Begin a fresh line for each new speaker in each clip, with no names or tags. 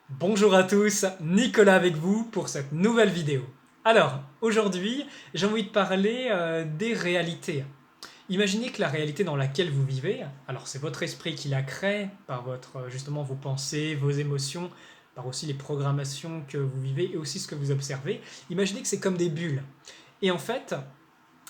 Bonjour à tous, Nicolas avec vous pour cette nouvelle vidéo. Alors, aujourd'hui, j'ai envie de parler des réalités. Imaginez que la réalité dans laquelle vous vivez, alors c'est votre esprit qui la crée par justement vos pensées, vos émotions, par aussi les programmations que vous vivez et aussi ce que vous observez. Imaginez que c'est comme des bulles. Et en fait,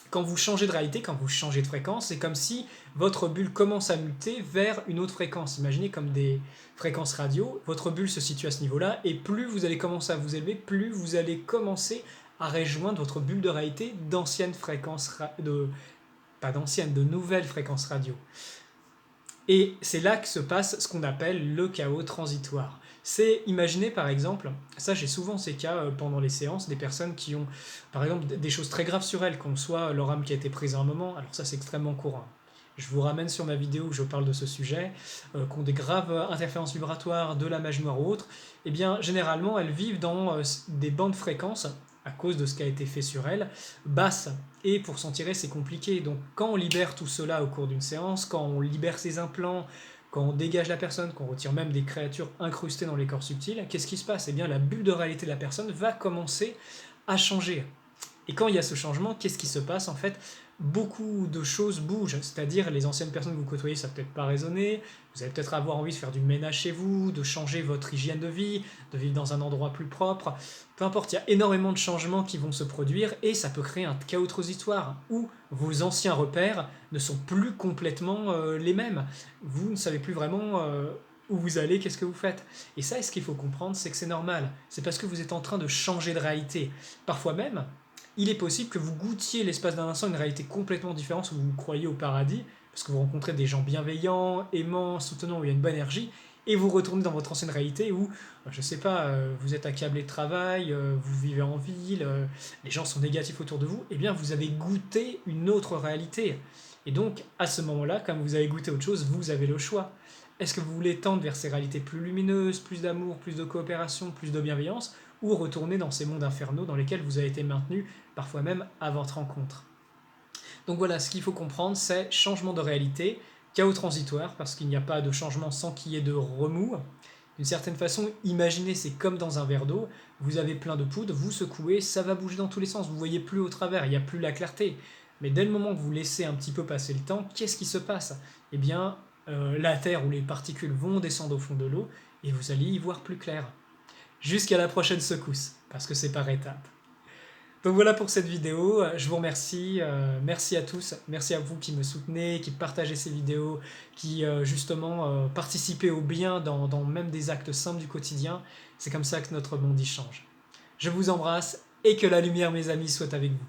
quand vous changez de réalité, quand vous changez de fréquence, c'est comme si votre bulle commence à muter vers une autre fréquence. Imaginez comme des fréquences radio, votre bulle se situe à ce niveau-là, et plus vous allez commencer à vous élever, plus vous allez commencer à rejoindre votre bulle de réalité d'anciennes fréquences, pas d'anciennes, de nouvelles fréquences radio. Et c'est là que se passe ce qu'on appelle le chaos transitoire. C'est, imaginez par exemple, ça j'ai souvent ces cas pendant les séances, des personnes qui ont par exemple des choses très graves sur elles, qu'on soit leur âme qui a été prise à un moment, alors ça c'est extrêmement courant. Je vous ramène sur ma vidéo où je parle de ce sujet, qui ont des graves interférences vibratoires, de la magie noire ou autre, et bien généralement elles vivent dans des bandes de fréquences, à cause de ce qui a été fait sur elles, basses. Et pour s'en tirer, c'est compliqué. Donc quand on libère tout cela au cours d'une séance, quand on libère ses implants, quand on dégage la personne, qu'on retire même des créatures incrustées dans les corps subtils, qu'est-ce qui se passe? Eh bien la bulle de réalité de la personne va commencer à changer. Et quand il y a ce changement, qu'est-ce qui se passe en fait? Beaucoup de choses bougent, c'est-à-dire les anciennes personnes que vous côtoyez, ça peut-être pas résonner, vous allez peut-être avoir envie de faire du ménage chez vous, de changer votre hygiène de vie, de vivre dans un endroit plus propre, peu importe, il y a énormément de changements qui vont se produire et ça peut créer un chaos transitoire où vos anciens repères ne sont plus complètement les mêmes. Vous ne savez plus vraiment où vous allez, qu'est-ce que vous faites. Et ça, ce qu'il faut comprendre, c'est que c'est normal. C'est parce que vous êtes en train de changer de réalité. Parfois même, il est possible que vous goûtiez l'espace d'un instant une réalité complètement différente où vous croyez au paradis, parce que vous rencontrez des gens bienveillants, aimants, soutenants, où il y a une bonne énergie, et vous retournez dans votre ancienne réalité où, je sais pas, vous êtes accablé de travail, vous vivez en ville, les gens sont négatifs autour de vous, et bien vous avez goûté une autre réalité. Et donc, à ce moment-là, comme vous avez goûté autre chose, vous avez le choix. Est-ce que vous voulez tendre vers ces réalités plus lumineuses, plus d'amour, plus de coopération, plus de bienveillance, ou retourner dans ces mondes infernaux dans lesquels vous avez été maintenu, parfois même à votre rencontre? Donc voilà, ce qu'il faut comprendre, c'est changement de réalité, chaos transitoire, parce qu'il n'y a pas de changement sans qu'il y ait de remous. D'une certaine façon, imaginez, c'est comme dans un verre d'eau, vous avez plein de poudre, vous secouez, ça va bouger dans tous les sens, vous voyez plus au travers, il n'y a plus la clarté. Mais dès le moment que vous laissez un petit peu passer le temps, qu'est-ce qui se passe? Eh bien, la Terre ou les particules vont descendre au fond de l'eau et vous allez y voir plus clair. Jusqu'à la prochaine secousse, parce que c'est par étapes. Donc voilà pour cette vidéo, je vous remercie, merci à tous, merci à vous qui me soutenez, qui partagez ces vidéos, qui justement participez au bien dans même des actes simples du quotidien, c'est comme ça que notre monde y change. Je vous embrasse et que la lumière mes amis soit avec vous.